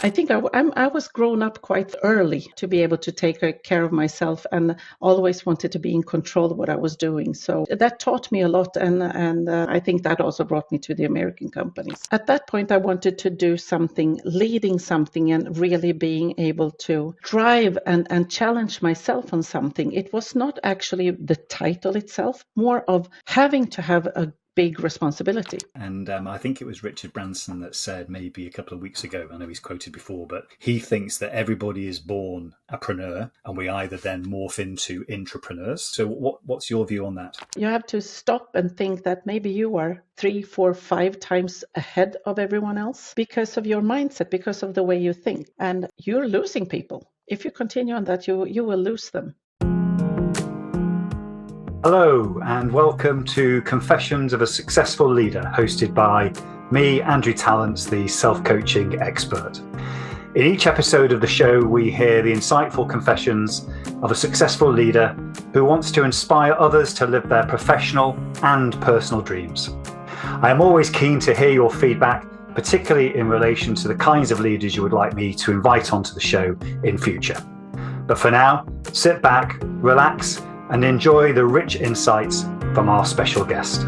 I think I was grown up quite early to be able to take care of myself and always wanted to be in control of what I was doing. So that taught me a lot. And I think that also brought me to the American companies. At that point, I wanted to do something, leading something and really being able to drive and challenge myself on something. It was not actually the title itself, more of having to have a big responsibility. And I think it was Richard Branson that said maybe a couple of weeks ago, I know he's quoted before, but he thinks that everybody is born a preneur and we either then morph into intrapreneurs. So what's your view on that? You have to stop and think that maybe you are 3, 4, 5 times ahead of everyone else because of your mindset, because of the way you think. And you're losing people. If you continue on that, you will lose them. Hello and welcome to Confessions of a Successful Leader, hosted by me, Andrew Tallents, the self-coaching expert. In each episode of the show, we hear the insightful confessions of a successful leader who wants to inspire others to live their professional and personal dreams. I am always keen to hear your feedback, particularly in relation to the kinds of leaders you would like me to invite onto the show in future. But for now, sit back, relax, and enjoy the rich insights from our special guest.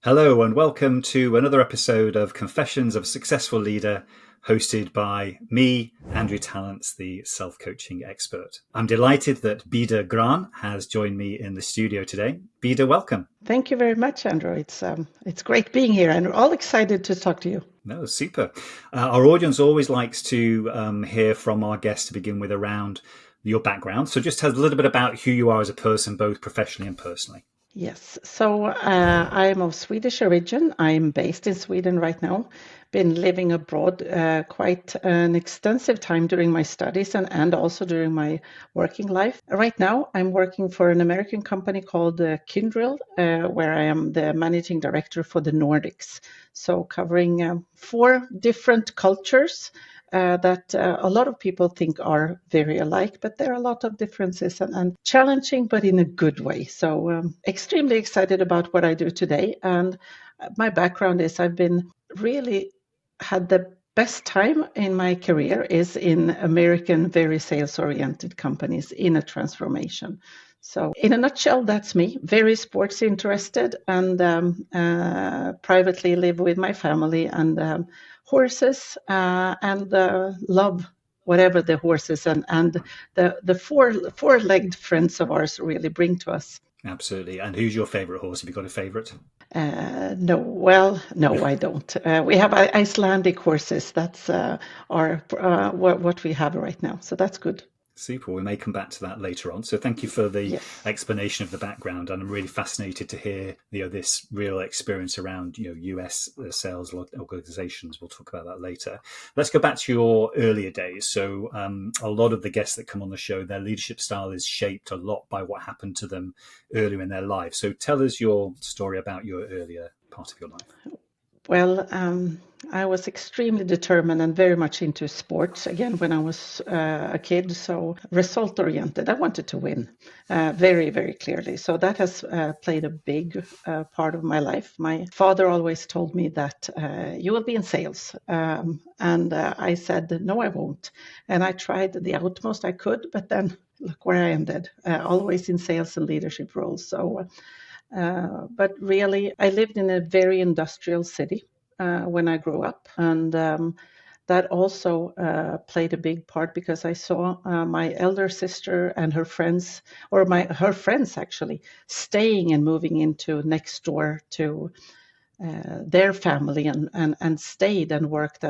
Hello and welcome to another episode of Confessions of a Successful Leader, hosted by me, Andrew Tallents, the self-coaching expert. I'm delighted that Beda Grahn has joined me in the studio today. Beda, welcome. Thank you very much, Andrew. It's great being here and we're all excited to talk to you. No, super. Our audience always likes to hear from our guests to begin with around your background. So just tell us a little bit about who you are as a person, both professionally and personally. Yes, so I am of Swedish origin. I'm based in Sweden right now. Been living abroad quite an extensive time during my studies and also during my working life. Right now, I'm working for an American company called Kyndril, where I am the managing director for the Nordics. So covering 4 different cultures that a lot of people think are very alike, but there are a lot of differences and challenging, but in a good way. So extremely excited about what I do today. And my background is I've been really had the best time in my career is in American, very sales-oriented companies in a transformation. So in a nutshell, that's me, very sports interested and privately live with my family and horses and love whatever the horses and the four-legged friends of ours really bring to us. Absolutely. And who's your favorite horse? Have you got a favorite? No, I don't. We have Icelandic horses. That's what we have right now. So that's good. Super. We may come back to that later on. So thank you for the explanation of the background. And I'm really fascinated to hear this real experience around US sales organizations. We'll talk about that later. Let's go back to your earlier days. So a lot of the guests that come on the show, their leadership style is shaped a lot by what happened to them earlier in their life. So tell us your story about your earlier part of your life. Well, I was extremely determined and very much into sports, again, when I was a kid, so result-oriented. I wanted to win very, very clearly. So that has played a big part of my life. My father always told me that you will be in sales. And I said, no, I won't. And I tried the utmost I could, but then look where I ended, always in sales and leadership roles. So. But really, I lived in a very industrial city when I grew up. And that also played a big part because I saw my elder sister and her friends, or her friends actually, staying and moving into next door to their family and stayed and worked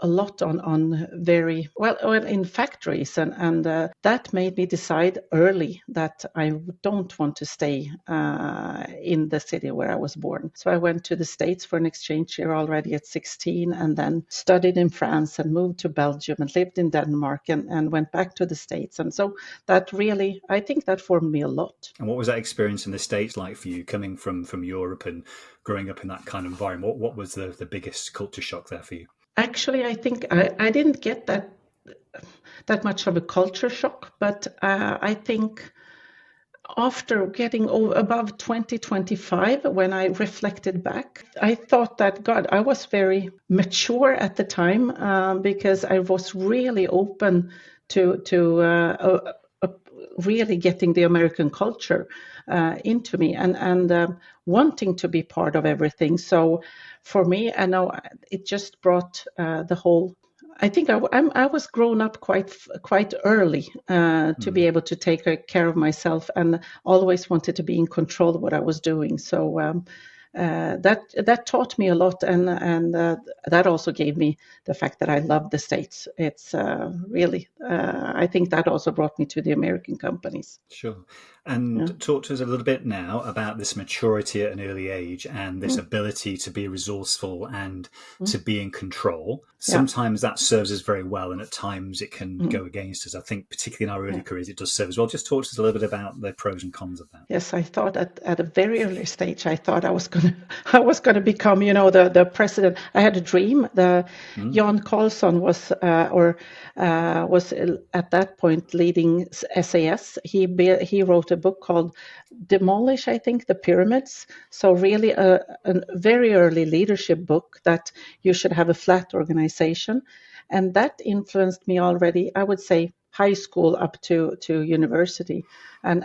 a lot on very well in factories and that made me decide early that I don't want to stay in the city where I was born. So I went to the States for an exchange year already at 16 and then studied in France and moved to Belgium and lived in Denmark and went back to the States. And so that really, I think that formed me a lot. And what was that experience in the States like for you, coming from Europe and growing up in that kind of environment? What was the biggest culture shock there for you? Actually, I think I didn't get that much of a culture shock, but I think after getting above 2025, when I reflected back, I thought that, God, I was very mature at the time because I was really open to really getting the American culture into me and wanting to be part of everything. So for me, I know it just brought the whole. I think I was grown up quite early to be able to take care of myself, and always wanted to be in control of what I was doing. So that taught me a lot, and that also gave me the fact that I love the States. It's really, I think that also brought me to the American companies. Sure. And talk to us a little bit now about this maturity at an early age and this ability to be resourceful and to be in control. Sometimes that serves us very well, and at times it can go against us. I think particularly in our early careers, it does serve us well. Just talk to us a little bit about the pros and cons of that. Yes, I thought at a very early stage, I thought I was gonna become, the president. I had a dream. Jan Carlson was at that point leading SAS. He wrote a book called Demolish, I think, the Pyramids. So really a very early leadership book that you should have a flat organization. And that influenced me already, I would say, high school up to university, and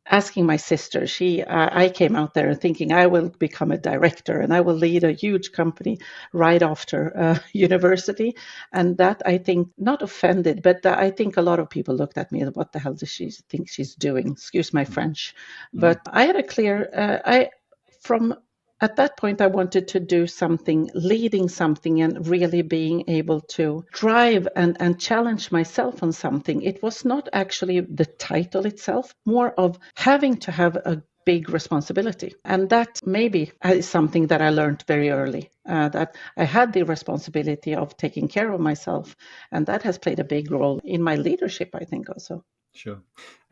asking my sister. I came out there thinking I will become a director and I will lead a huge company right after university, and that, I think, not offended, but I think a lot of people looked at me and what the hell does she think she's doing? Excuse my French, but I had a clear. At that point, I wanted to do something, leading something, and really being able to drive and challenge myself on something. It was not actually the title itself, more of having to have a big responsibility. And that maybe is something that I learned very early, that I had the responsibility of taking care of myself. And that has played a big role in my leadership, I think, also. Sure.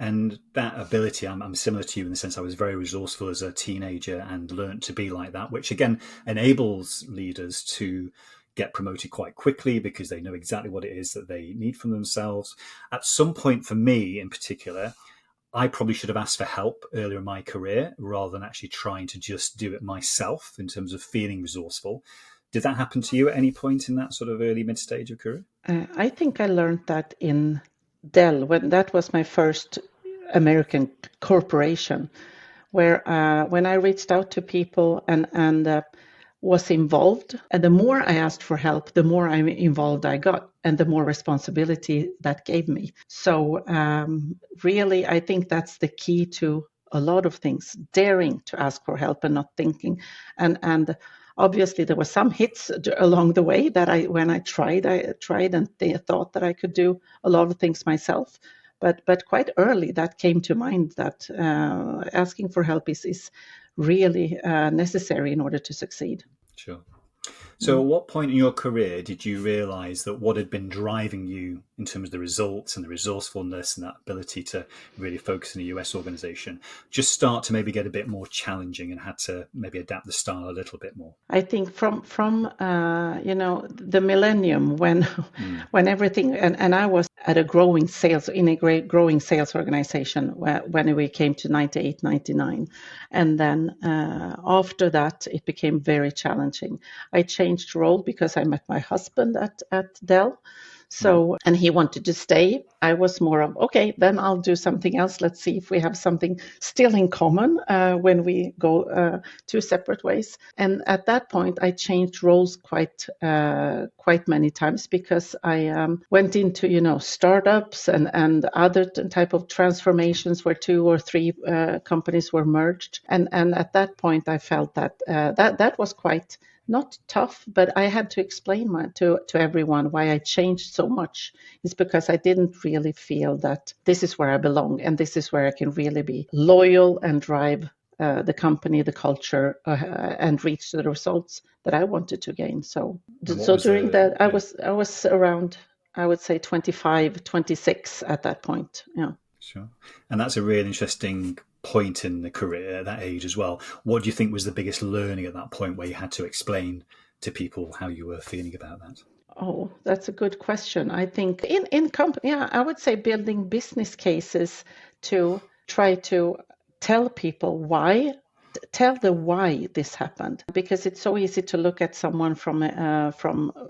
And that ability, I'm similar to you in the sense I was very resourceful as a teenager and learned to be like that, which again enables leaders to get promoted quite quickly because they know exactly what it is that they need from themselves. At some point, for me in particular, I probably should have asked for help earlier in my career rather than actually trying to just do it myself in terms of feeling resourceful. Did that happen to you at any point in that sort of early mid-stage of career? I think I learned that in Dell, when that was my first American corporation, where when I reached out to people and was involved, and the more I asked for help, the more involved I got, and the more responsibility that gave me. So really, I think that's the key to a lot of things: daring to ask for help and not thinking. And obviously, there were some hits along the way that when I tried and thought that I could do a lot of things myself. But quite early, that came to mind that asking for help is really necessary in order to succeed. Sure. So at what point in your career did you realise that what had been driving you in terms of the results and the resourcefulness and that ability to really focus in a US organisation just start to maybe get a bit more challenging and had to maybe adapt the style a little bit more? I think from the millennium when everything, and I was at a growing sales organization when we came to 98, 99. And then after that, it became very challenging. I changed role because I met my husband at Dell. So, and he wanted to stay. I was more of, okay, then I'll do something else. Let's see if we have something still in common when we go two separate ways. And at that point, I changed roles quite many times because I went into, startups and other type of transformations where 2 or 3 companies were merged. And at that point, I felt that that was quite not tough, but I had to explain to everyone why I changed so much. It's because I didn't really feel that this is where I belong and this is where I can really be loyal and drive the company, the culture, and reach the results that I wanted to gain. So during that, I was around, I would say 25, 26 at that point. Yeah. Sure. And that's a really interesting point in the career at that age as well. What do you think was the biggest learning at that point where you had to explain to people how you were feeling about that? Oh, that's a good question. I think in company, I would say building business cases to try to tell people why this happened, because it's so easy to look at someone from a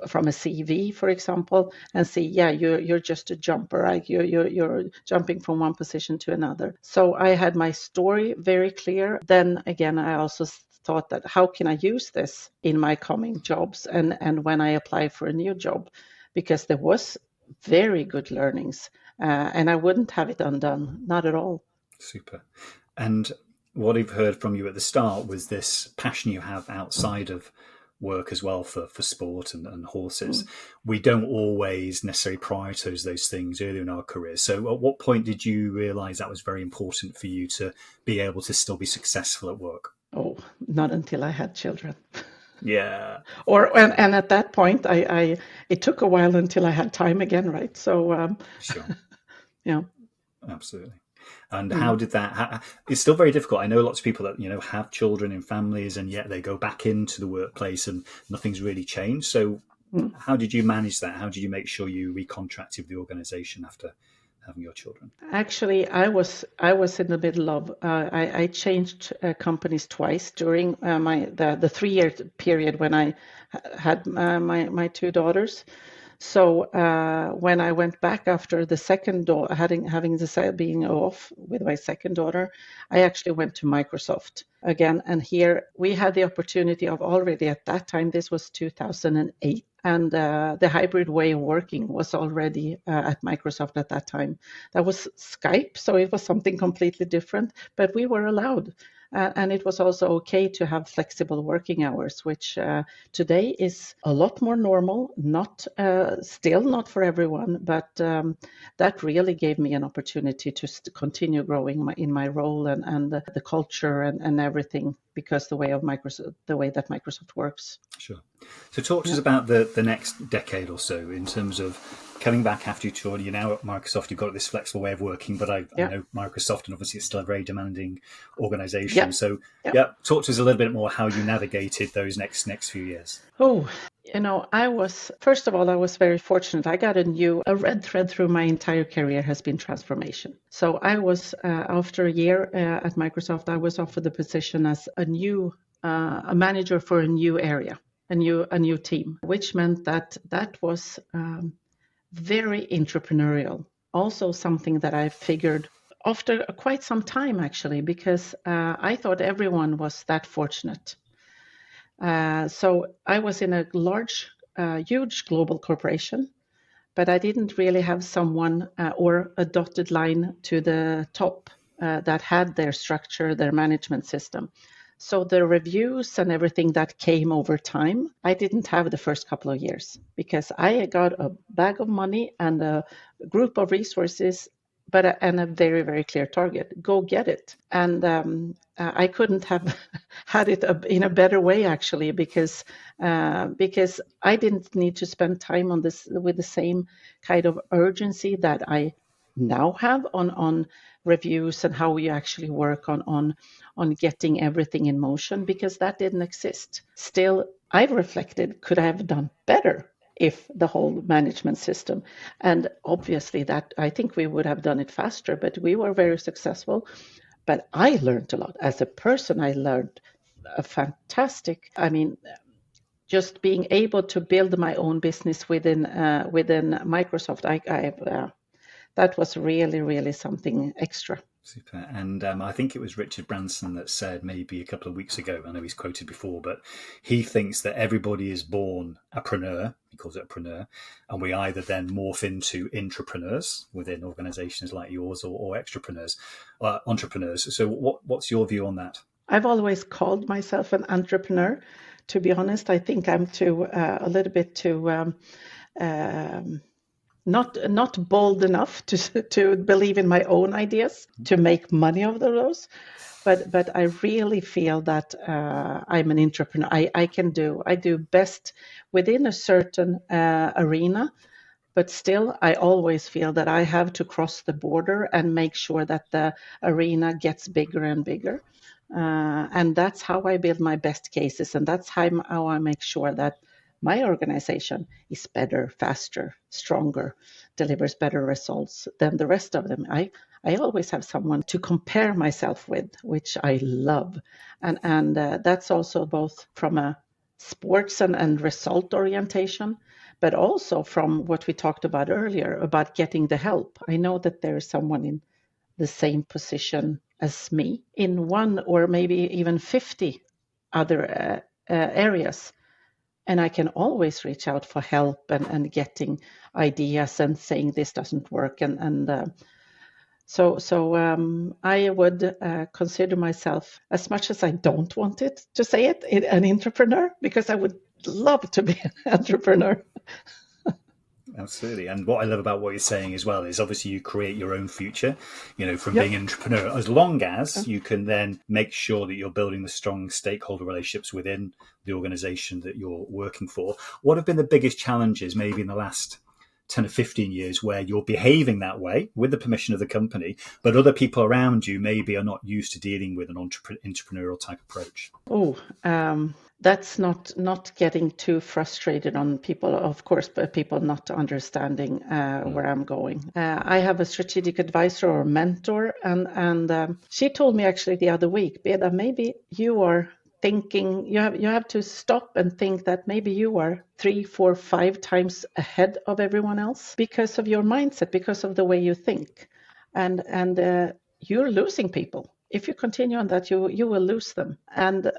CV, for example, and see, yeah, you're just a jumper, right? You're jumping from one position to another. So I had my story very clear. Then again, I also thought that how can I use this in my coming jobs and when I apply for a new job, because there was very good learnings, and I wouldn't have it undone, not at all. Super. And what I've heard from you at the start was this passion you have outside of work as well for sport and horses. We don't always necessarily prioritize those things early in our careers. So at what point did you realize that was very important for you to be able to still be successful at work? Oh, not until I had children. Yeah. And at that point, it took a while until I had time again, right? So sure. Yeah. Absolutely. And how did that? It's still very difficult. I know lots of people that have children and families, and yet they go back into the workplace and nothing's really changed. So, how did you manage that? How did you make sure you recontracted with the organization after having your children? Actually, I was in the middle of. I changed companies twice during the 3-year period when I had my two daughters. So when I went back after the second daughter, being off with my second daughter, I actually went to Microsoft again. And here we had the opportunity of already at that time, this was 2008, and the hybrid way of working was already at Microsoft at that time. That was Skype, so it was something completely different, but we were allowed. And it was also okay to have flexible working hours, which today is a lot more normal, still not for everyone, but that really gave me an opportunity to continue growing in my role and the culture and everything, because the way that Microsoft works. Sure. So talk to us about the next decade or so in terms of coming back after you toured. You're now at Microsoft, you've got this flexible way of working, but I know Microsoft, and obviously it's still a very demanding organization. So talk to us a little bit more how you navigated those next few years. Oh, I was very fortunate. I got a red thread through my entire career has been transformation. So I was, after a year at Microsoft, I was offered the position as a manager for a new area, a new team, which meant that was very entrepreneurial. Also something that I figured after quite some time, actually, because I thought everyone was that fortunate. So I was in a huge global corporation, but I didn't really have someone or a dotted line to the top that had their structure, their management system. So the reviews and everything that came over time, I didn't have the first couple of years, because I got a bag of money and a group of resources, and a very, very clear target. Go get it. And I couldn't have had it in a better way, actually, because I didn't need to spend time on this with the same kind of urgency that I now have on reviews and how we actually work on getting everything in motion, because that didn't exist. Still, I've reflected, could I have done better if the whole management system? And obviously that I think we would have done it faster, but we were very successful. But I learned a lot. As a person, I learned a fantastic, just being able to build my own business within Microsoft, that was really, really something extra. Super. And I think it was Richard Branson that said maybe a couple of weeks ago, I know he's quoted before, but he thinks that everybody is born a preneur, he calls it a preneur, and we either then morph into intrapreneurs within organizations like yours or extrapreneurs, entrepreneurs. So what's your view on that? I've always called myself an entrepreneur. To be honest, I think I'm a little bit too not bold enough to believe in my own ideas, to make money of those, but I really feel that I'm an entrepreneur. I do best within a certain arena, but still I always feel that I have to cross the border and make sure that the arena gets bigger and bigger. And that's how I build my best cases, and that's how I make sure that my organization is better, faster, stronger, delivers better results than the rest of them. I always have someone to compare myself with, which I love. And that's also both from a sports and result orientation, but also from what we talked about earlier about getting the help. I know that there is someone in the same position as me in one or maybe even 50 other areas. And I can always reach out for help and getting ideas and saying this doesn't work. So I would consider myself, as much as I don't want it to say it, an entrepreneur, because I would love to be an entrepreneur. Absolutely. And what I love about what you're saying as well is obviously you create your own future, from being an entrepreneur, as long as you can then make sure that you're building the strong stakeholder relationships within the organization that you're working for. What have been the biggest challenges maybe in the last 10 or 15 years where you're behaving that way with the permission of the company, but other people around you maybe are not used to dealing with an entrepreneurial type approach? That's not getting too frustrated on people, of course, but people not understanding where I'm going. I have a strategic advisor or mentor, and she told me actually the other week, Beda, maybe you are thinking, you have to stop and think that maybe you are 3, 4, 5 times ahead of everyone else because of your mindset, because of the way you think, and you're losing people. If you continue on that, you will lose them. And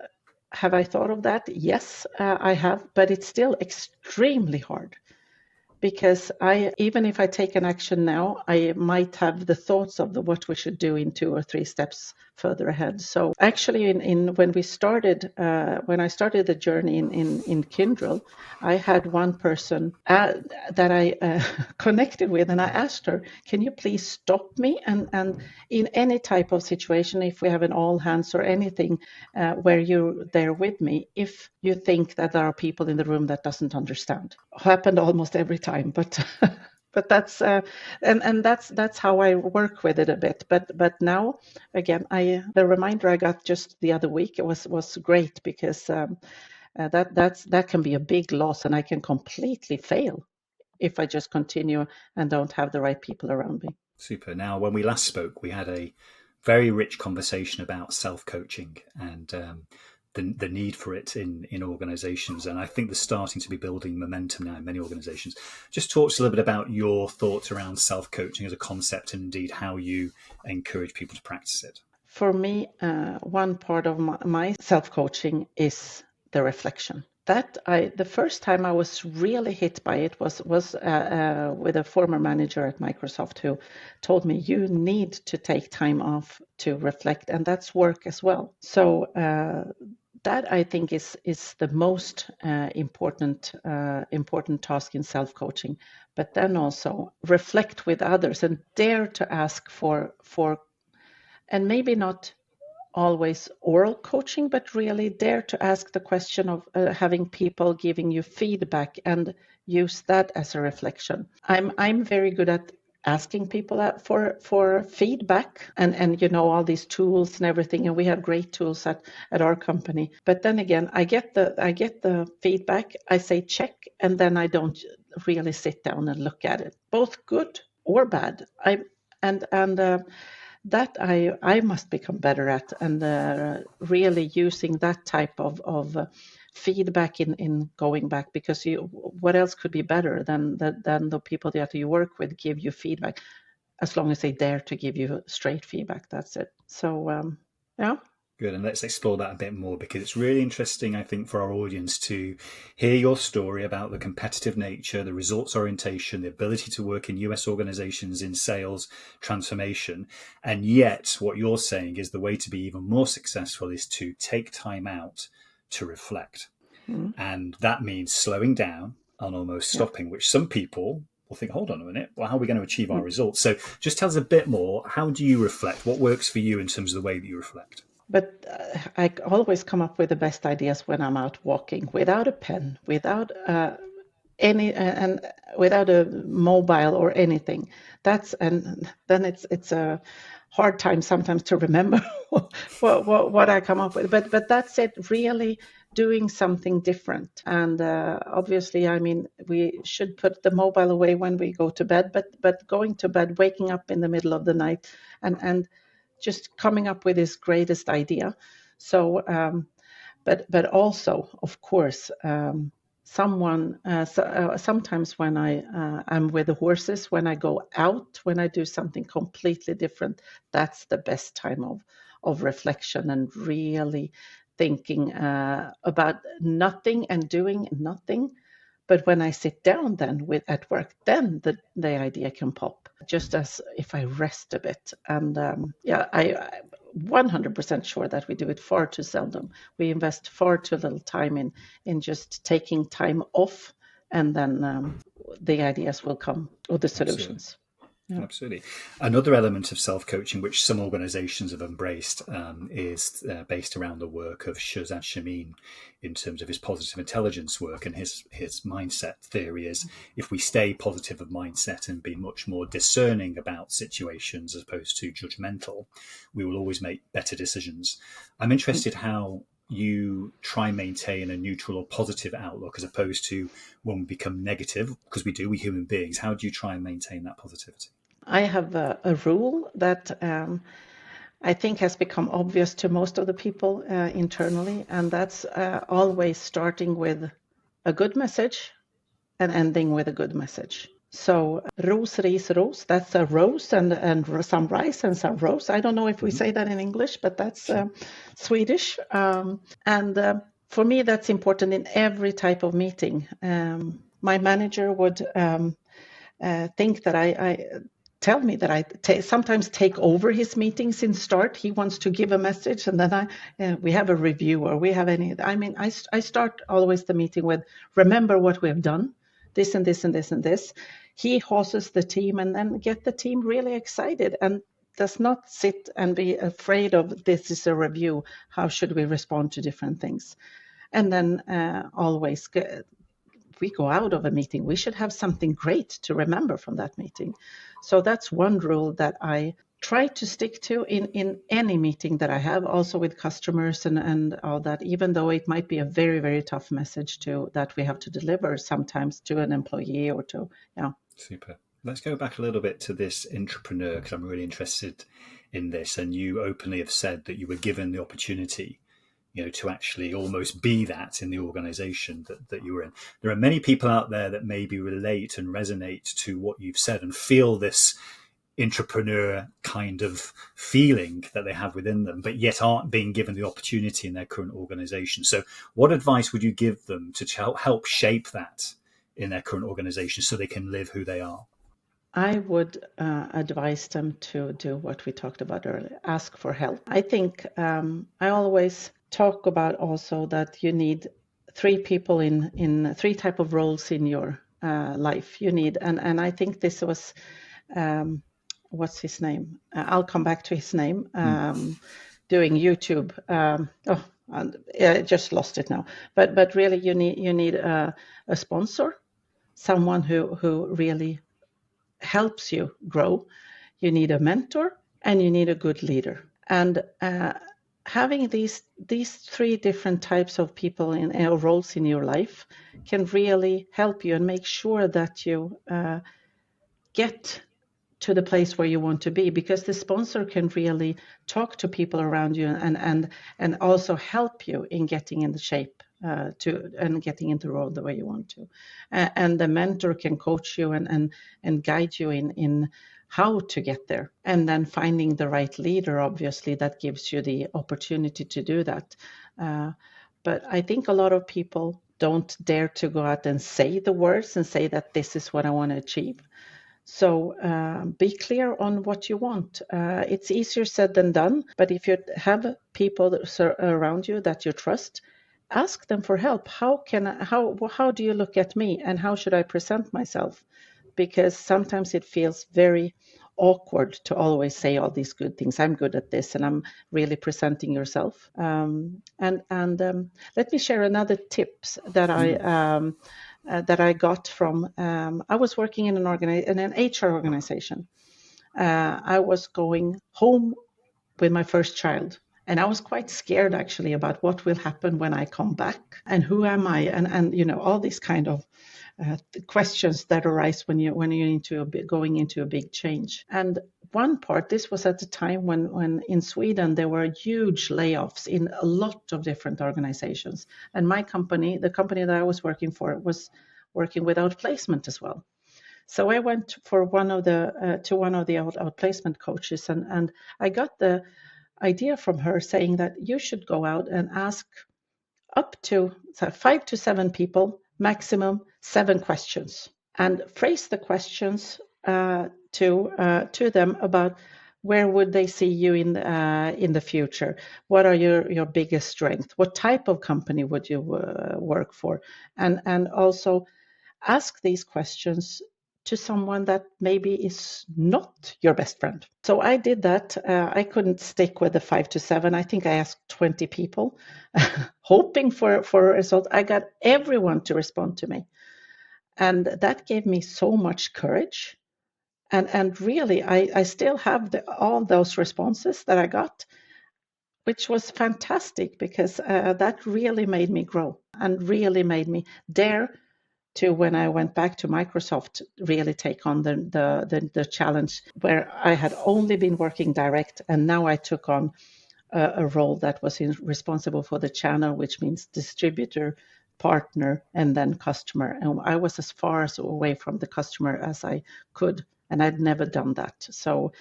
have I thought of that? Yes, I have, but it's still extremely hard. Because even if I take an action now, I might have the thoughts of what we should do in 2 or 3 steps further ahead. So actually, when I started the journey in Kyndril, I had one person that I connected with, and I asked her, "Can you please stop me?" And in any type of situation, if we have an all hands or anything where you're there with me, if you think that there are people in the room that doesn't understand, happened almost every time, but that's and that's how I work with it a bit. But now again, the reminder I got just the other week was great, because that can be a big loss, and I can completely fail if I just continue and don't have the right people around me. Super. Now, when we last spoke, we had a very rich conversation about self-coaching and the need for it in organizations. And I think there's starting to be building momentum now in many organizations. Just talk to us a little bit about your thoughts around self-coaching as a concept, and indeed how you encourage people to practice it. For me, one part of my self-coaching is the reflection. The first time I was really hit by it was with a former manager at Microsoft who told me, you need to take time off to reflect, and that's work as well. So that I think is the most important task in self-coaching. But then also reflect with others and dare to ask for and maybe not always oral coaching, but really dare to ask the question of having people giving you feedback and use that as a reflection. I'm very good at asking people for feedback and all these tools and everything, and we have great tools at our company. But then again, I get the feedback, I say check, and then I don't really sit down and look at it, both good or bad. That I must become better at, and really using that type of feedback in going back, because what else could be better than the people that you work with give you feedback, as long as they dare to give you straight feedback. That's it. So yeah. Good. And let's explore that a bit more, because it's really interesting, I think, for our audience to hear your story about the competitive nature, the results orientation, the ability to work in US organizations in sales transformation. And yet what you're saying is the way to be even more successful is to take time out to reflect. Mm-hmm. And that means slowing down and almost stopping, which some people will think, hold on a minute, well, how are we going to achieve our results? So just tell us a bit more. How do you reflect? What works for you in terms of the way that you reflect? But I always come up with the best ideas when I'm out walking, without a pen, without without a mobile or anything. And then it's a hard time sometimes to remember what I come up with. But that's it. Really doing something different. And obviously, I mean, we should put the mobile away when we go to bed, but going to bed, waking up in the middle of the night, and just coming up with his greatest idea. So, but also, of course, sometimes when I am with the horses, when I go out, when I do something completely different, that's the best time of reflection and really thinking about nothing and doing nothing. But when I sit down then at work, then the idea can pop, just as if I rest a bit. And I 100% sure that we do it far too seldom. We invest far too little time in just taking time off, and then the ideas will come, or the solutions. Yeah. Absolutely. Another element of self-coaching, which some organizations have embraced, is based around the work of Shazad Shamin in terms of his positive intelligence work. And his mindset theory is, if we stay positive of mindset and be much more discerning about situations as opposed to judgmental, we will always make better decisions. I'm interested how you try and maintain a neutral or positive outlook as opposed to when we become negative, because we're human beings. How do you try and maintain that positivity? I have a rule that I think has become obvious to most of the people internally, and that's always starting with a good message and ending with a good message. So ros, ris, ros, that's a rose and some rice and some rose. I don't know if we say that in English, but that's Swedish. And for me, that's important in every type of meeting. My manager would think that I tell me that I sometimes take over his meetings in start. He wants to give a message, and then we have a review, or we have any. I mean, I start always the meeting with, remember what we have done, this and this and this and this. He horses the team and then get the team really excited, and does not sit and be afraid of, this is a review, how should we respond to different things. And then always, if we go out of a meeting, we should have something great to remember from that meeting. So that's one rule that I try to stick to in any meeting that I have, also with customers and all that, even though it might be a very, very tough message that we have to deliver sometimes to an employee or to, Super. Let's go back a little bit to this intrapreneur, because I'm really interested in this. And you openly have said that you were given the opportunity, to actually almost be that in the organization that you were in. There are many people out there that maybe relate and resonate to what you've said and feel this intrapreneur kind of feeling that they have within them, but yet aren't being given the opportunity in their current organization. So what advice would you give them to help shape that in their current organization so they can live who they are? I would advise them to do what we talked about earlier, ask for help. I think I always talk about also that you need three people in three type of roles in your life. You need, and I think this was, what's his name? I'll come back to his name. Doing YouTube. I just lost it now. But really, you need a sponsor, someone who really helps you grow. You need a mentor, and you need a good leader. And having these three different types of people in roles in your life can really help you and make sure that you get to the place where you want to be, because the sponsor can really talk to people around you and also help you in getting in the shape and getting into the role the way you want to. And the mentor can coach you and guide you in how to get there. And then finding the right leader, obviously, that gives you the opportunity to do that. But I think a lot of people don't dare to go out and say the words and say that this is what I want to achieve. So be clear on what you want. It's easier said than done, but if you have people around you that you trust, ask them for help. How do you look at me, and how should I present myself? Because sometimes it feels very awkward to always say all these good things. I'm good at this, and I'm really presenting yourself. And let me share another tips that I got from. I was working in an HR organization. I was going home with my first child, And I was quite scared actually about what will happen when I come back and who am I, and all these kind of questions that arise when you're going into a big change. And one part, this was at the time when in Sweden there were huge layoffs in a lot of different organizations, and my company, the company that I was working for, was working without placement as well. So I went for one of the outplacement coaches, and I got the idea from her saying that you should go out and ask up to 5 to 7 people, maximum 7 questions, and phrase the questions to them about where would they see you in the future? What are your biggest strengths? What type of company would you work for? And also ask these questions to someone that maybe is not your best friend. So I did that. I couldn't stick with the 5 to 7. I think I asked 20 people, hoping for a result. I got everyone to respond to me. And that gave me so much courage. And really, I still have all those responses that I got, which was fantastic, because that really made me grow and really made me dare to, when I went back to Microsoft, really take on the challenge where I had only been working direct, and now I took on a role that was responsible for the channel, which means distributor, partner, and then customer. And I was as far away from the customer as I could, and I'd never done that. So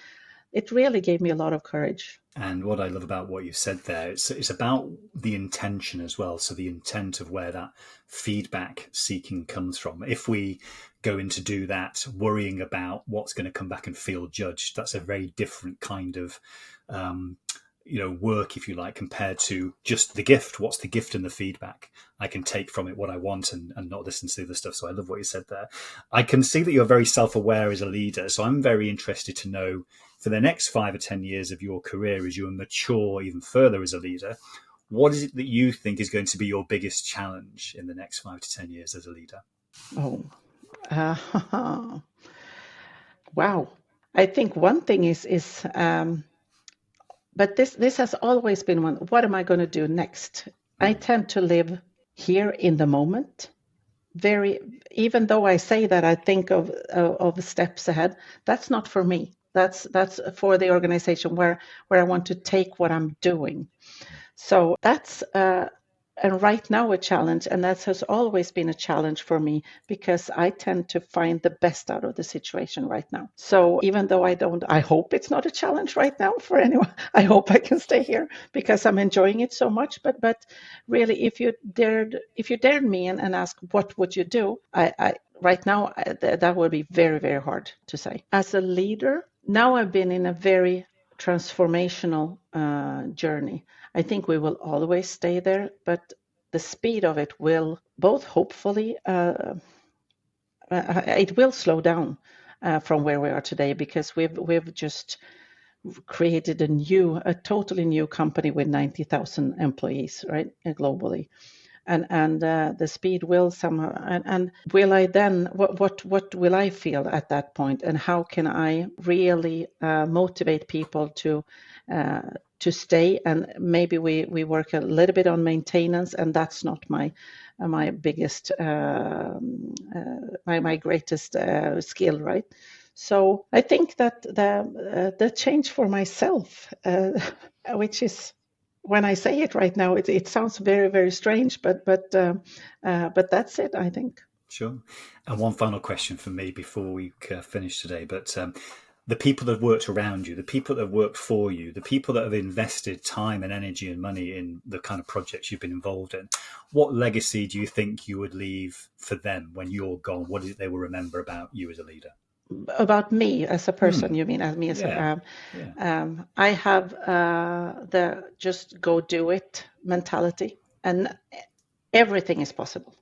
it really gave me a lot of courage. And what I love about what you said there, it's about the intention as well. So the intent of where that feedback seeking comes from. If we go in to do that worrying about what's going to come back and feel judged, that's a very different kind of work, if you like, compared to just the gift. What's the gift and the feedback? I can take from it what I want and not listen to the other stuff. So I love what you said there. I can see that you're very self-aware as a leader. So I'm very interested to know, for the next 5 or 10 years of your career, as you mature even further as a leader, what is it that you think is going to be your biggest challenge in the next 5 to 10 years as a leader? Wow. I think one thing is but this has always been one. What am I going to do next? I tend to live here in the moment. Even though I say that I think of steps ahead, that's not for me. That's for the organization where I want to take what I'm doing. So that's and right now a challenge, and that has always been a challenge for me, because I tend to find the best out of the situation right now. So even though I hope it's not a challenge right now for anyone. I hope I can stay here because I'm enjoying it so much. But really, if you dared me and ask what would you do, I right now that would be very, very hard to say. As a leader, now I've been in a very transformational journey. I think we will always stay there, but the speed of it will both hopefully it will slow down from where we are today, because we've just created a totally new company with 90,000 employees, right, globally. And the speed will somehow, and will I then, what will I feel at that point, and how can I really motivate people to stay? And maybe we work a little bit on maintenance, and that's not my biggest my greatest skill, right? So I think that the change for myself, which is, when I say it right now, it sounds very, very strange, but that's it, I think. Sure. And one final question for me before we finish today. But the people that have worked around you, the people that have worked for you, the people that have invested time and energy and money in the kind of projects you've been involved in, what legacy do you think you would leave for them when you're gone? What is it they will remember about you as a leader? About me as a person, you mean? As me as I have the just go do it mentality, and everything is possible.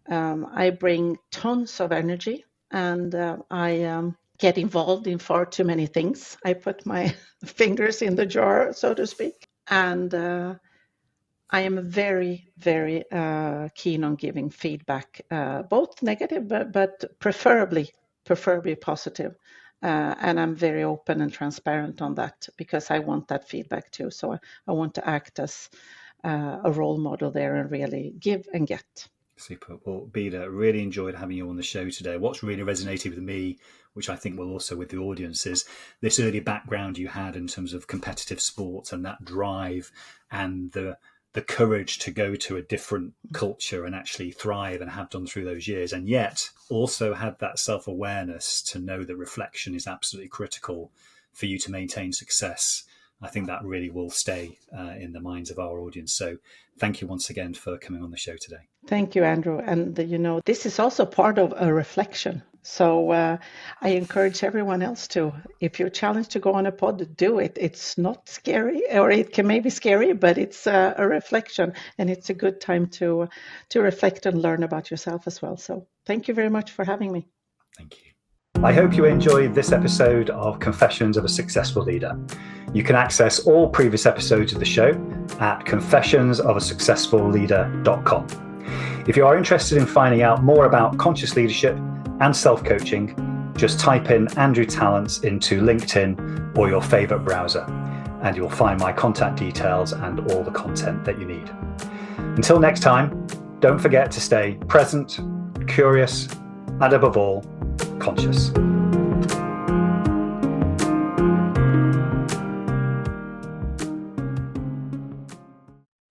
I bring tons of energy, and I get involved in far too many things. I put my fingers in the jar, so to speak, and I am very, very keen on giving feedback, both negative but preferably positive, And I'm very open and transparent on that because I want that feedback too. So I want to act as a role model there and really give and get. Super. Well, Beda, really enjoyed having you on the show today. What's really resonated with me, which I think will also with the audience, is this early background you had in terms of competitive sports and that drive and the courage to go to a different culture and actually thrive and have done through those years, and yet also had that self-awareness to know that reflection is absolutely critical for you to maintain success. I think that really will stay in the minds of our audience. So thank you once again for coming on the show today. Thank you, Andrew. And, this is also part of a reflection. So I encourage everyone else to, if you're challenged to go on a pod, do it. It's not scary, or it can maybe scary, but it's a reflection, and it's a good time to reflect and learn about yourself as well. So thank you very much for having me. Thank you. I hope you enjoyed this episode of Confessions of a Successful Leader. You can access all previous episodes of the show at confessionsofaSuccessfulLeader.com. If you are interested in finding out more about conscious leadership and self-coaching, just type in Andrew Tallents into LinkedIn or your favorite browser, and you'll find my contact details and all the content that you need. Until next time, don't forget to stay present, curious, and above all, conscious.